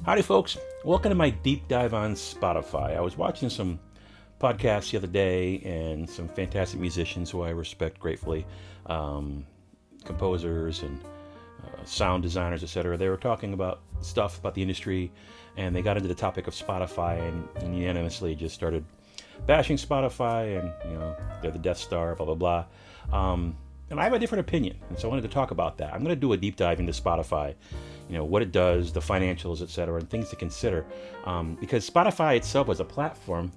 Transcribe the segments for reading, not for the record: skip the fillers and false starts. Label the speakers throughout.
Speaker 1: Howdy, folks. Welcome to my deep dive on Spotify. I was watching some podcasts the other day and some fantastic musicians who I respect gratefully, composers and sound designers, etc. They were talking about stuff about the industry, and they got into the topic of Spotify and unanimously just started bashing Spotify and, they're the Death Star, blah, blah, blah. And I have a different opinion, and so I wanted to talk about that. I'm going to do a deep dive into Spotify, what it does, the financials, etc., and things to consider. Because Spotify itself as a platform,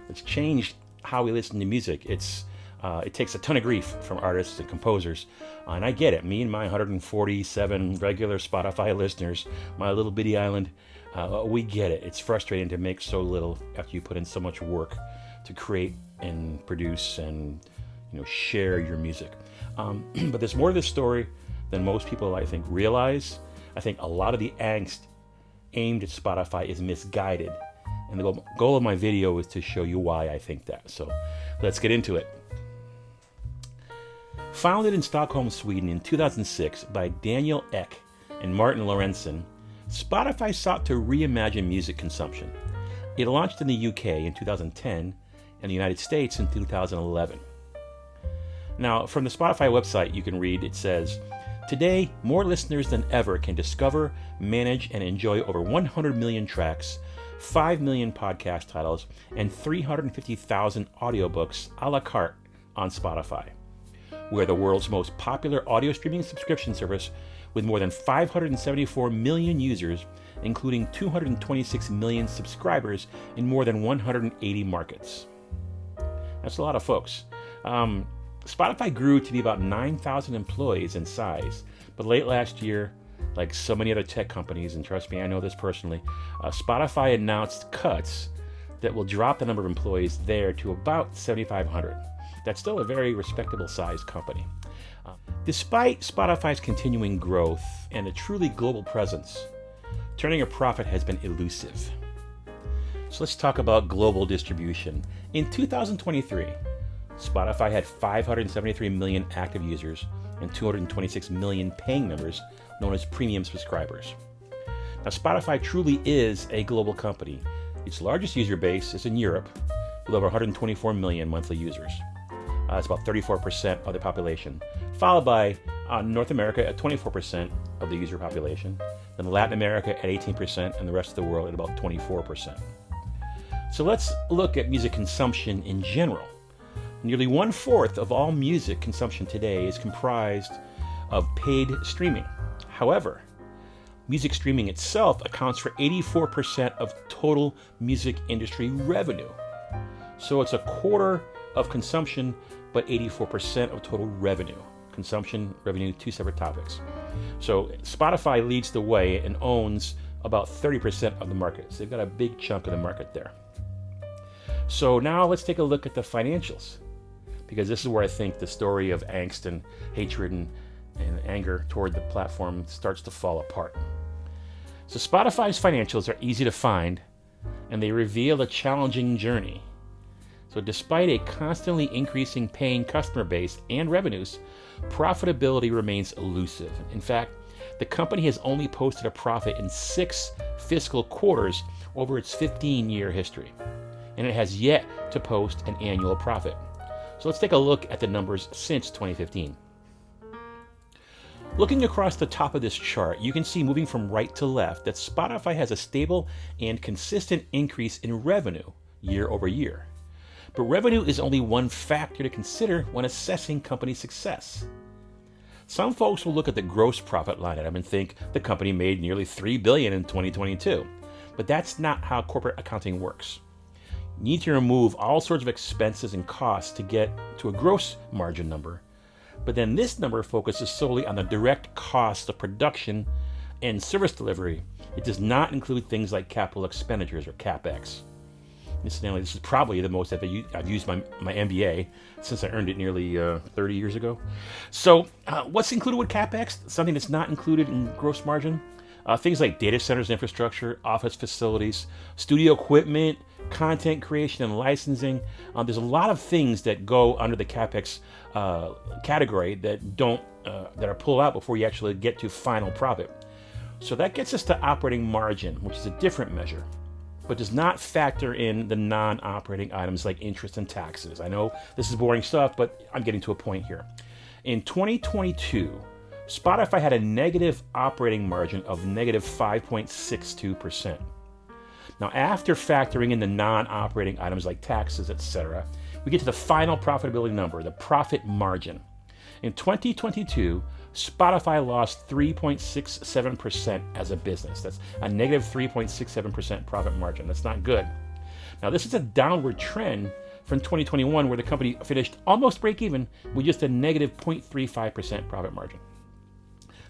Speaker 1: it's changed how we listen to music. It takes a ton of grief from artists and composers, and I get it. Me and my 147 regular Spotify listeners, my little bitty island, we get it. It's frustrating to make so little after you put in so much work to create and produce and share your music. But there's more to this story than most people, I think, realize. I think a lot of the angst aimed at Spotify is misguided. And the goal of my video is to show you why I think that. So let's get into it. Founded in Stockholm, Sweden in 2006 by Daniel Ek and Martin Lorentzen, Spotify sought to reimagine music consumption. It launched in the UK in 2010 and the United States in 2011. Now, from the Spotify website, you can read, it says, "Today, more listeners than ever can discover, manage, and enjoy over 100 million tracks, 5 million podcast titles, and 350,000 audiobooks a la carte on Spotify. We're the world's most popular audio streaming subscription service with more than 574 million users, including 226 million subscribers in more than 180 markets." That's a lot of folks. Spotify grew to be about 9,000 employees in size, but late last year, like so many other tech companies, and trust me, I know this personally, Spotify announced cuts that will drop the number of employees there to about 7,500. That's still a very respectable sized company. Despite Spotify's continuing growth and a truly global presence, turning a profit has been elusive. So let's talk about global distribution. In 2023, Spotify had 573 million active users and 226 million paying members, known as premium subscribers. Now, Spotify truly is a global company. Its largest user base is in Europe, with over 124 million monthly users. That's about 34% of the population, followed by North America at 24% of the user population, then Latin America at 18%, and the rest of the world at about 24%. So let's look at music consumption in general. Nearly 1/4 of all music consumption today is comprised of paid streaming. However, music streaming itself accounts for 84% of total music industry revenue. So it's a quarter of consumption, but 84% of total revenue. Consumption, revenue, two separate topics. So Spotify leads the way and owns about 30% of the market. So they've got a big chunk of the market there. So now let's take a look at the financials, because this is where I think the story of angst and hatred and anger toward the platform starts to fall apart. So Spotify's financials are easy to find, and they reveal a challenging journey. So despite a constantly increasing paying customer base and revenues, profitability remains elusive. In fact, the company has only posted a profit in 6 fiscal quarters over its 15-year history, and it has yet to post an annual profit. So let's take a look at the numbers since 2015. Looking across the top of this chart, you can see, moving from right to left, that Spotify has a stable and consistent increase in revenue year over year. But revenue is only one factor to consider when assessing company success. Some folks will look at the gross profit line item and think the company made nearly $3 billion in 2022. But that's not how corporate accounting works. You need to remove all sorts of expenses and costs to get to a gross margin number. But then this number focuses solely on the direct cost of production and service delivery. It does not include things like capital expenditures or CapEx. Incidentally, this is probably the most I've used my MBA since I earned it nearly 30 years ago. So what's included with CapEx? Something that's not included in gross margin? Things like data centers, infrastructure, office facilities, studio equipment, content creation and licensing. There's a lot of things that go under the CapEx category that are pulled out before you actually get to final profit. So that gets us to operating margin, which is a different measure, but does not factor in the non-operating items like interest and taxes. I know this is boring stuff, but I'm getting to a point here. In 2022, Spotify had a negative operating margin of negative 5.62%. Now, after factoring in the non-operating items like taxes, etc., we get to the final profitability number, the profit margin. In 2022, Spotify lost 3.67% as a business. That's a negative 3.67% profit margin. That's not good. Now, this is a downward trend from 2021, where the company finished almost break even with just a negative 0.35% profit margin.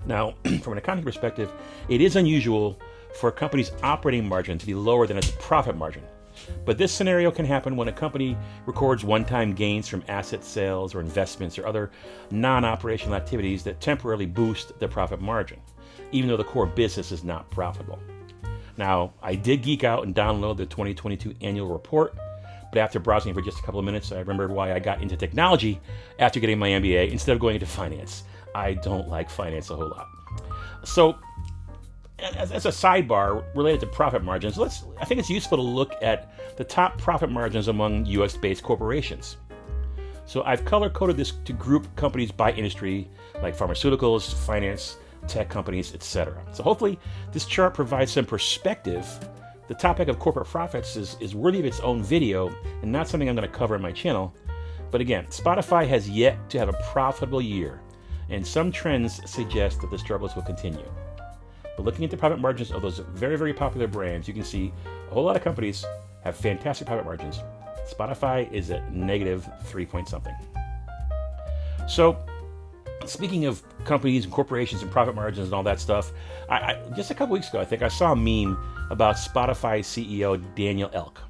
Speaker 1: Now, from an accounting perspective, it is unusual for a company's operating margin to be lower than its profit margin. But this scenario can happen when a company records one-time gains from asset sales or investments or other non-operational activities that temporarily boost the profit margin, even though the core business is not profitable. Now, I did geek out and download the 2022 annual report, but after browsing for just a couple of minutes, I remembered why I got into technology after getting my MBA instead of going into finance. I don't like finance a whole lot. So, as a sidebar related to profit margins, I think it's useful to look at the top profit margins among US-based corporations. So I've color-coded this to group companies by industry, like pharmaceuticals, finance, tech companies, etc. So hopefully this chart provides some perspective. The topic of corporate profits is worthy of its own video and not something I'm going to cover on my channel. But again, Spotify has yet to have a profitable year, and some trends suggest that the struggles will continue. But looking at the profit margins of those very, very popular brands, you can see a whole lot of companies have fantastic profit margins. Spotify is at negative 3 point something. So, speaking of companies and corporations and profit margins and all that stuff, I just a couple weeks ago, I think I saw a meme about Spotify CEO Daniel Ek.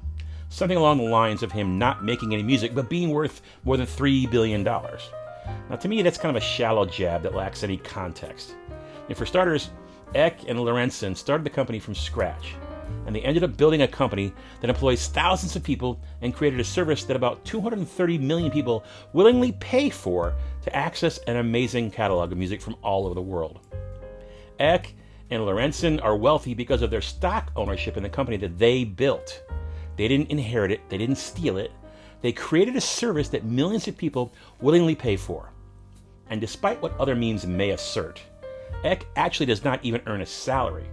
Speaker 1: Something along the lines of him not making any music, but being worth more than $3 billion. Now, to me, that's kind of a shallow jab that lacks any context. And for starters, Ek and Lorenzen started the company from scratch, and they ended up building a company that employs thousands of people and created a service that about 230 million people willingly pay for to access an amazing catalog of music from all over the world. Ek and Lorenzen are wealthy because of their stock ownership in the company that they built. They didn't inherit it, they didn't steal it. They created a service that millions of people willingly pay for. And despite what other memes may assert, Ek actually does not even earn a salary.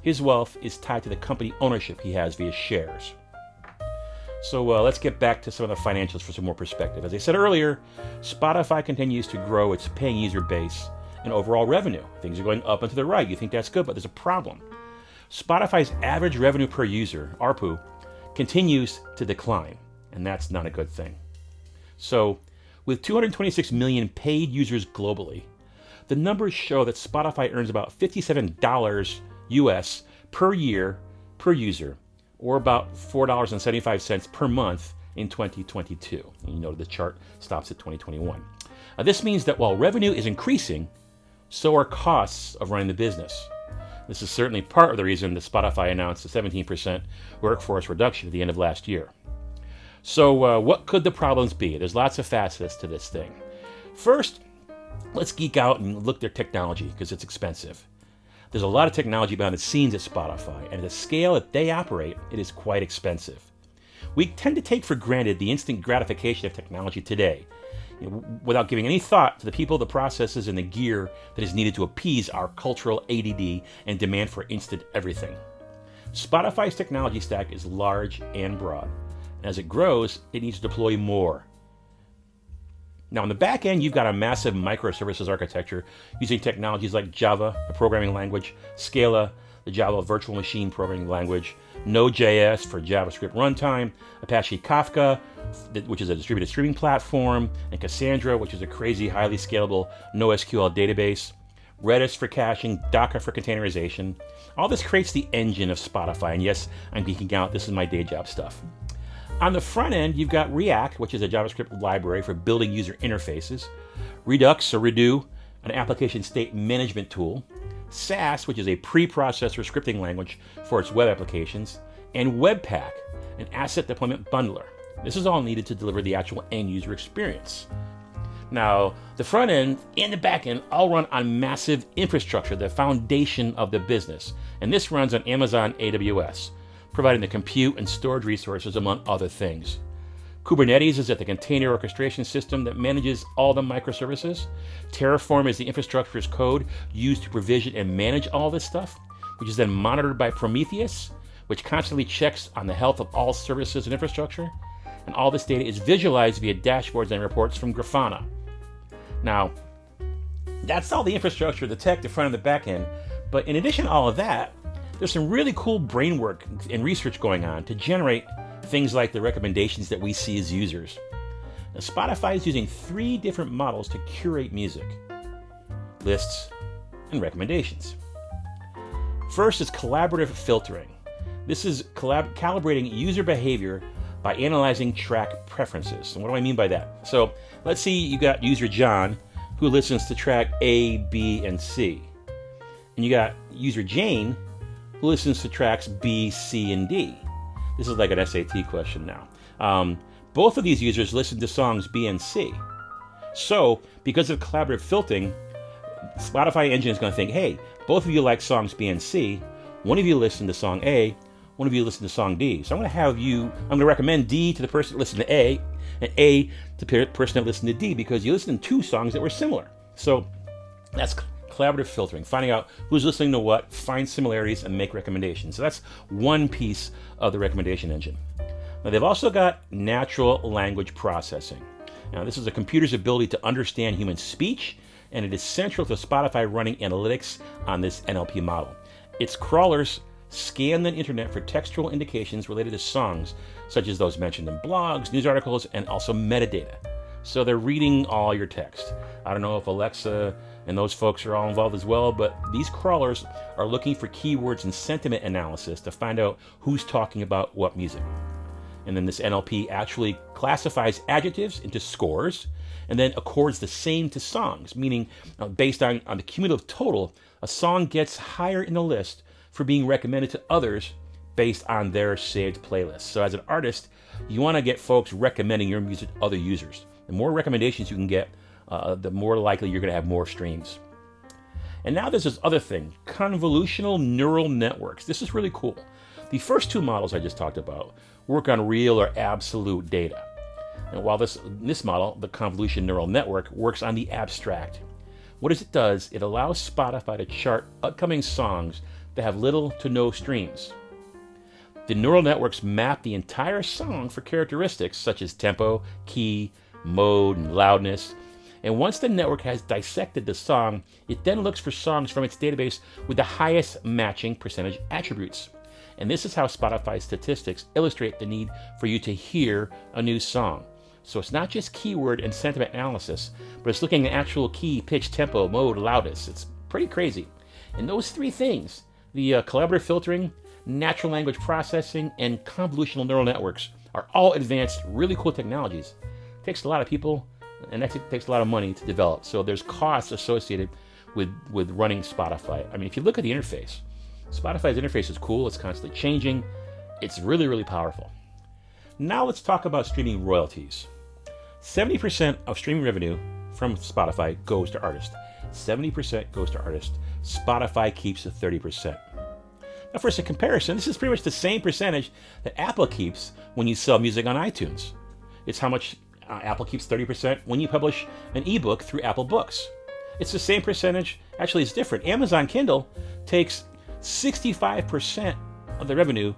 Speaker 1: His wealth is tied to the company ownership he has via shares. So let's get back to some of the financials for some more perspective. As I said earlier, Spotify continues to grow its paying user base and overall revenue. Things are going up and to the right. You think that's good, but there's a problem. Spotify's average revenue per user, ARPU, continues to decline, and that's not a good thing. So, with 226 million paid users globally, the numbers show that Spotify earns about $57 US per year per user, or about $4.75 per month in 2022. And you know the chart stops at 2021. This means that while revenue is increasing, so are costs of running the business. This is certainly part of the reason that Spotify announced a 17% workforce reduction at the end of last year. So what could the problems be? There's lots of facets to this thing. First, let's geek out and look at their technology, because it's expensive. There's a lot of technology behind the scenes at Spotify, and at the scale that they operate, it is quite expensive. We tend to take for granted the instant gratification of technology today, without giving any thought to the people, the processes, and the gear that is needed to appease our cultural ADD and demand for instant everything. Spotify's technology stack is large and broad, and as it grows, it needs to deploy more. Now, on the back end, you've got a massive microservices architecture using technologies like Java, a programming language, Scala, the Java virtual machine programming language, Node.js for JavaScript runtime, Apache Kafka, which is a distributed streaming platform, and Cassandra, which is a crazy, highly scalable NoSQL database, Redis for caching, Docker for containerization. All this creates the engine of Spotify, and yes, I'm geeking out. This is my day job stuff. On the front end, you've got React, which is a JavaScript library for building user interfaces, Redux or Redo, an application state management tool, Sass, which is a preprocessor scripting language for its web applications, and Webpack, an asset deployment bundler. This is all needed to deliver the actual end user experience. Now, the front end and the back end all run on massive infrastructure, the foundation of the business. And this runs on Amazon AWS, providing the compute and storage resources, among other things. Kubernetes is the container orchestration system that manages all the microservices. Terraform is the infrastructure as code used to provision and manage all this stuff, which is then monitored by Prometheus, which constantly checks on the health of all services and infrastructure. And all this data is visualized via dashboards and reports from Grafana. Now, that's all the infrastructure, the tech, the front and the back end. But in addition to all of that, there's some really cool brain work and research going on to generate things like the recommendations that we see as users. Now, Spotify is using 3 different models to curate music: lists and recommendations. First is collaborative filtering. This is calibrating user behavior by analyzing track preferences. And what do I mean by that? So let's see you got user John who listens to track A, B, and C. And you got user Jane who listens to tracks B, C, and D. This is like an SAT question now. Both of these users listen to songs B and C. So because of collaborative filtering, Spotify engine is going to think, hey, both of you like songs B and C. One of you listen to song A, one of you listen to song D. So I'm going to recommend D to the person that listened to A, and A to the person that listened to D, because you listened to 2 songs that were similar. So that's collaborative filtering, finding out who's listening to what, find similarities, and make recommendations. So that's one piece of the recommendation engine. Now they've also got natural language processing. Now this is a computer's ability to understand human speech, and it is central to Spotify running analytics on this NLP model. Its crawlers scan the internet for textual indications related to songs, such as those mentioned in blogs, news articles, and also metadata. So they're reading all your text. I don't know if Alexa and those folks are all involved as well, but these crawlers are looking for keywords and sentiment analysis to find out who's talking about what music. And then this NLP actually classifies adjectives into scores and then accords the same to songs, meaning based on the cumulative total, a song gets higher in the list for being recommended to others based on their saved playlists. So as an artist, you want to get folks recommending your music to other users. The more recommendations you can get, the more likely you're going to have more streams. And now there's this other thing, convolutional neural networks. This is really cool. The first 2 models I just talked about work on real or absolute data. And while this model, the convolution neural network, works on the abstract. What it does, it allows Spotify to chart upcoming songs that have little to no streams. The neural networks map the entire song for characteristics such as tempo, key, mode, and loudness. And once the network has dissected the song, it then looks for songs from its database with the highest matching percentage attributes. And this is how Spotify's statistics illustrate the need for you to hear a new song. So it's not just keyword and sentiment analysis, but it's looking at actual key, pitch, tempo, mode, loudness. It's pretty crazy. And those 3 things, the collaborative filtering, natural language processing, and convolutional neural networks, are all advanced, really cool technologies. It takes a lot of people, and that takes a lot of money to develop. So there's costs associated with running Spotify. I mean, if you look at the interface, Spotify's interface is cool. It's constantly changing. It's really, really powerful. Now let's talk about streaming royalties. 70% of streaming revenue from Spotify goes to artists. 70% goes to artists. Spotify keeps the 30%. Now for some comparison, this is pretty much the same percentage that Apple keeps when you sell music on iTunes. It's how much Apple keeps 30% when you publish an ebook through Apple Books. It's the same percentage. Actually, it's different. Amazon Kindle takes 65% of the revenue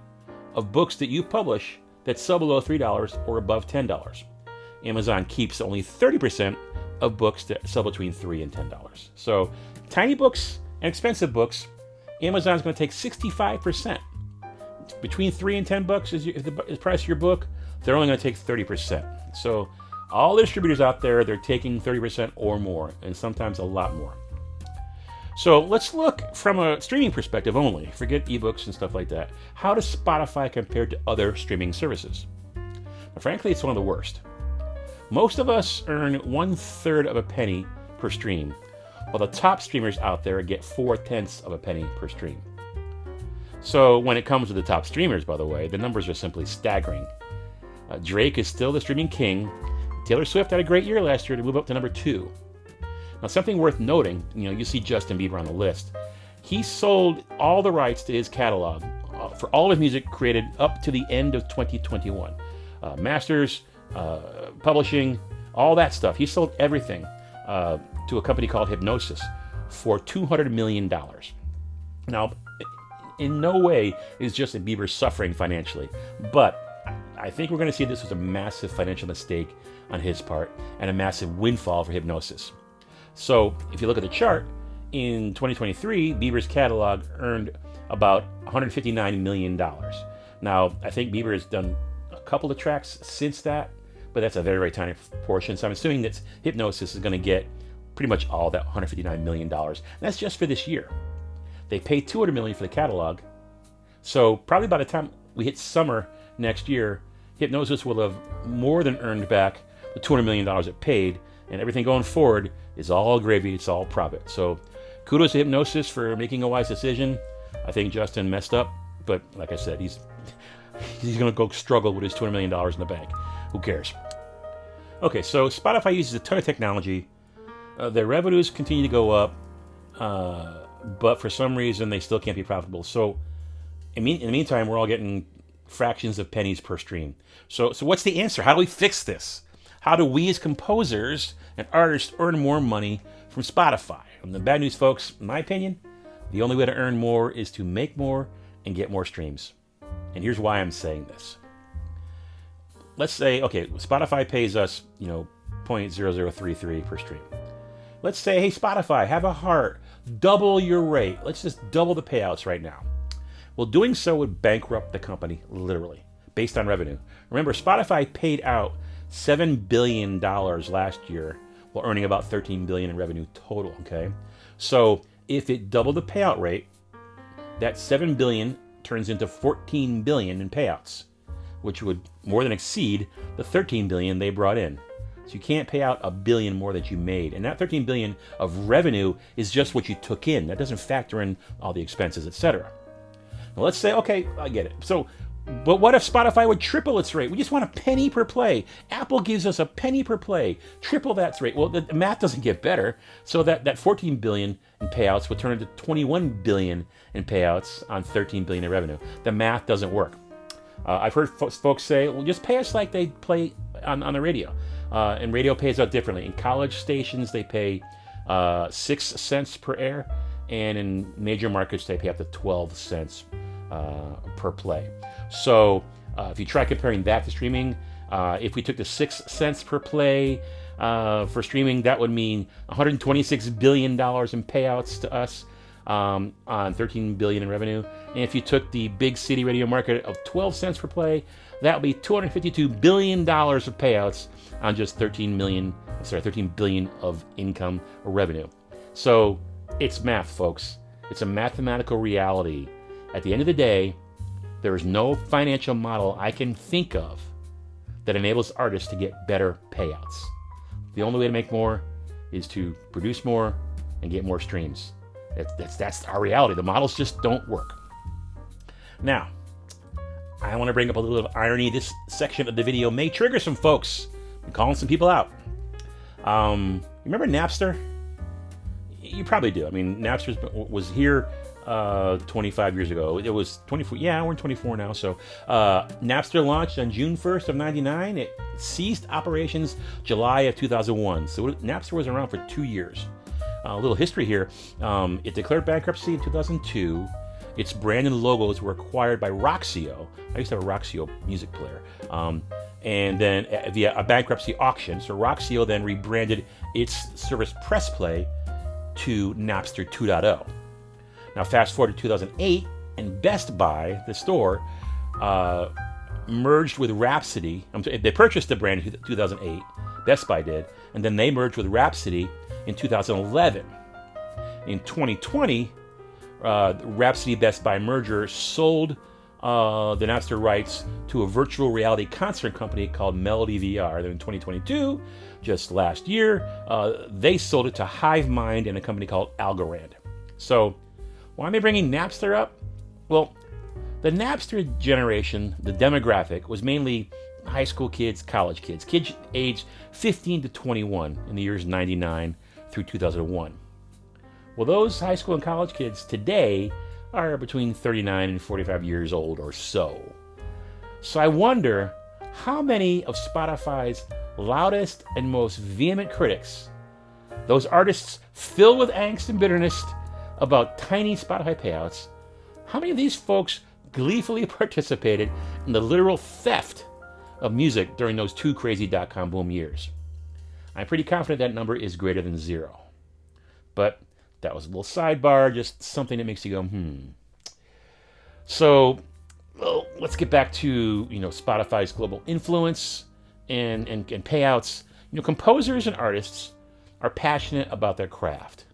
Speaker 1: of books that you publish that sell below $3 or above $10. Amazon keeps only 30% of books that sell between $3 and $10. So tiny books and expensive books, Amazon's going to take 65%. Between $3 and $10 is the price of your book, they're only going to take 30%. So all the distributors out there, they're taking 30% or more, and sometimes a lot more. So let's look from a streaming perspective only. Forget ebooks and stuff like that. How does Spotify compare to other streaming services? Now, frankly, it's one of the worst. Most of us earn 1/3 of a penny per stream, while the top streamers out there get 4/10 of a penny per stream. So when it comes to the top streamers, by the way, the numbers are simply staggering. Drake is still the streaming king, Taylor Swift had a great year last year to move up to number 2. Now, something worth noting, you see Justin Bieber on the list. He sold all the rights to his catalog for all of his music created up to the end of 2021. Masters, publishing, all that stuff. He sold everything to a company called Hipgnosis for $200 million. Now, in no way is Justin Bieber suffering financially, but I think we're going to see this as a massive financial mistake on his part and a massive windfall for Hipgnosis. So if you look at the chart, in 2023, Bieber's catalog earned about $159 million. Now, I think Bieber has done a couple of tracks since that, but that's a very, very tiny portion. So I'm assuming that Hipgnosis is going to get pretty much all that $159 million. And that's just for this year. They paid $200 million for the catalog. So probably by the time we hit summer next year, Hipgnosis will have more than earned back the $200 million it paid, and everything going forward is all gravy, it's all profit. So kudos to Hipgnosis for making a wise decision. I think Justin messed up, but like I said, he's going to go struggle with his $200 million in the bank. Who cares? Okay, so Spotify uses a ton of technology. Their revenues continue to go up, but for some reason they still can't be profitable. So in the meantime, we're all getting fractions of pennies per stream. So what's the answer? How do we fix this? How do we as composers and artists earn more money from Spotify? And the bad news, folks, in my opinion, the only way to earn more is to make more and get more streams. And here's why I'm saying this. Let's say, okay, Spotify pays us, 0.0033 per stream. Let's say, hey, Spotify, have a heart, double your rate. Let's just double the payouts right now. Well, doing so would bankrupt the company, literally, based on revenue. Remember, Spotify paid out $7 billion last year while earning about $13 billion in revenue total, okay? So if it doubled the payout rate, that $7 billion turns into $14 billion in payouts, which would more than exceed the $13 billion they brought in. So you can't pay out $1 billion more that you made. And that $13 billion of revenue is just what you took in. That doesn't factor in all the expenses, etc. Now let's say, okay, I get it. But what if Spotify would triple its rate? We just want a penny per play. Apple gives us a penny per play. Triple that rate. Well, the math doesn't get better. So that $14 billion in payouts would turn into $21 billion in payouts on $13 billion in revenue. The math doesn't work. I've heard folks say, well, just pay us like they play on the radio. And radio pays out differently. In college stations, they pay 6 cents per air. And in major markets, they pay up to 12 cents per play. So if you try comparing that to streaming, if we took the 6 cents per play for streaming, that would mean $126 billion in payouts to us on $13 billion in revenue. And if you took the big city radio market of 12 cents per play, that would be $252 billion of payouts on just $13 billion of income or revenue. So it's math, folks. It's a mathematical reality. At the end of the day, there is no financial model I can think of that enables artists to get better payouts. The only way to make more is to produce more and get more streams. That's our reality. The models just don't work. Now, I want to bring up a little bit of irony. This section of the video may trigger some folks. I'm calling some people out. Remember Napster? You probably do. I mean, Napster was here 25 years ago. It was 24. Yeah, we're in 24 now. So Napster launched on June 1st of 99. It ceased operations July of 2001. So Napster was around for 2 years. A little history here. It declared bankruptcy in 2002. Its brand and logos were acquired by Roxio. I used to have a Roxio music player. And then via a bankruptcy auction. So Roxio then rebranded its service PressPlay to Napster 2.0. Now fast forward to 2008, and Best Buy, the store, merged with Rhapsody. They purchased the brand in 2008, Best Buy did, and then they merged with Rhapsody in 2011. In 2020, Rhapsody Best Buy merger sold the Napster rights to a virtual reality concert company called Melody VR. Then in 2022, just last year, they sold it to HiveMind and a company called Algorand. So why am I bringing Napster up? Well, the Napster generation, the demographic, was mainly high school kids, college kids aged 15 to 21 in the years 99 through 2001. Well, those high school and college kids today are between 39 and 45 years old or so. So I wonder how many of Spotify's loudest and most vehement critics, those artists filled with angst and bitterness about tiny Spotify payouts, how many of these folks gleefully participated in the literal theft of music during those two crazy dot-com boom years? I'm pretty confident that number is greater than 0. But that was a little sidebar, just something that makes you go, So, well, let's get back to, Spotify's global influence and payouts. Composers and artists are passionate about their craft.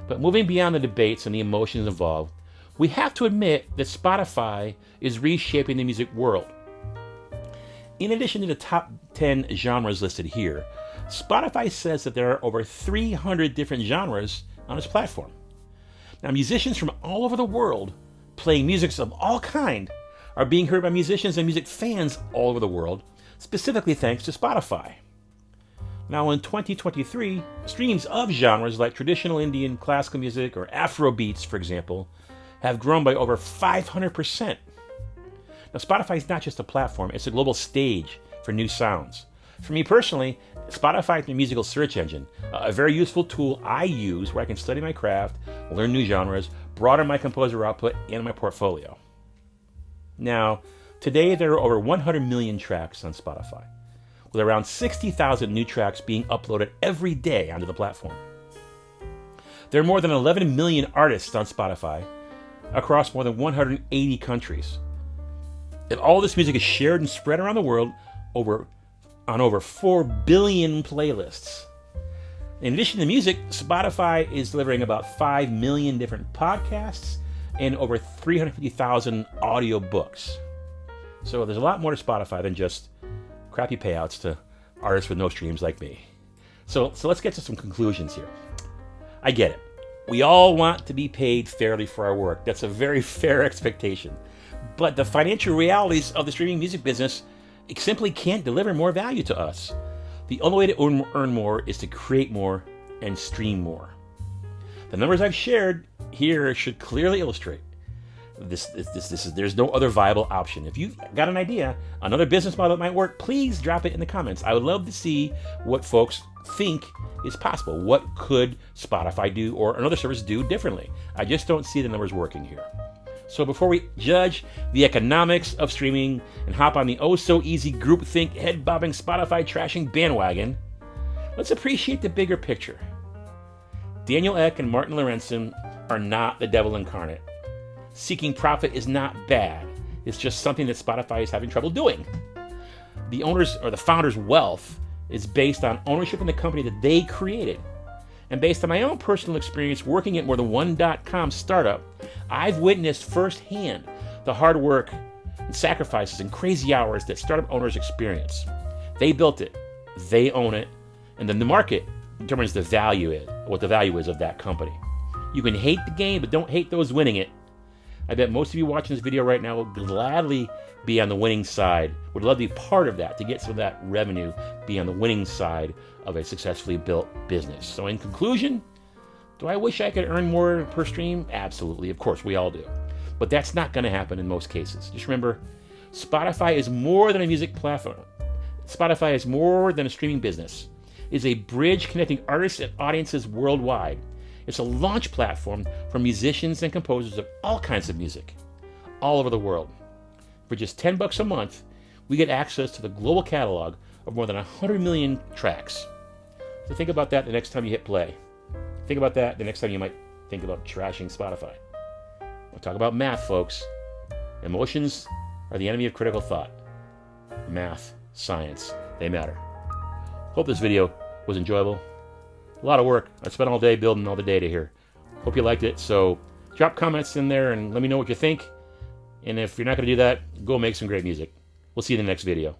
Speaker 1: But moving beyond the debates and the emotions involved, we have to admit that Spotify is reshaping the music world. In addition to the top 10 genres listed here, Spotify says that there are over 300 different genres on its platform. Now, musicians from all over the world playing music of all kind are being heard by musicians and music fans all over the world, specifically thanks to Spotify. Now, in 2023, streams of genres like traditional Indian classical music or Afro beats, for example, have grown by over 500%. Now, Spotify is not just a platform, it's a global stage for new sounds. For me personally, Spotify is my musical search engine, a very useful tool I use where I can study my craft, learn new genres, broaden my composer output and my portfolio. Now, today there are over 100 million tracks on Spotify, with around 60,000 new tracks being uploaded every day onto the platform. There are more than 11 million artists on Spotify across more than 180 countries. And all this music is shared and spread around the world on over 4 billion playlists. In addition to music, Spotify is delivering about 5 million different podcasts and over 350,000 audio books. So there's a lot more to Spotify than just crappy payouts to artists with no streams like me. So let's get to some conclusions here. I get it. We all want to be paid fairly for our work. That's a very fair expectation. But the financial realities of the streaming music business simply can't deliver more value to us. The only way to earn more is to create more and stream more. The numbers I've shared here should clearly illustrate there's no other viable option. If you've got an idea, another business model that might work, please drop it in the comments. I would love to see what folks think is possible. What could Spotify do or another service do differently? I just don't see the numbers working here. So before we judge the economics of streaming and hop on the oh-so-easy groupthink, head-bobbing Spotify trashing bandwagon, let's appreciate the bigger picture. Daniel Ek and Martin Lorenzen are not the devil incarnate. Seeking profit is not bad. It's just something that Spotify is having trouble doing. The owners or the founders' wealth is based on ownership in the company that they created. And based on my own personal experience working at more than one .com startup, I've witnessed firsthand the hard work and sacrifices and crazy hours that startup owners experience. They built it, they own it, and then the market determines what the value is of that company. You can hate the game, but don't hate those winning it. I bet most of you watching this video right now will gladly be on the winning side, would love to be part of that, to get some of that revenue, be on the winning side of a successfully built business. So in conclusion, do I wish I could earn more per stream? Absolutely, of course, we all do. But that's not going to happen in most cases. Just remember, Spotify is more than a music platform. Spotify is more than a streaming business. It's a bridge connecting artists and audiences worldwide. It's a launch platform for musicians and composers of all kinds of music, all over the world. For just $10 a month, we get access to the global catalog of more than 100 million tracks. So think about that the next time you hit play. Think about that the next time you might think about trashing Spotify. We'll talk about math, folks. Emotions are the enemy of critical thought. Math, science, they matter. Hope this video was enjoyable. A lot of work. I spent all day building all the data here. Hope you liked it. So drop comments in there and let me know what you think. And if you're not going to do that, go make some great music. We'll see you in the next video.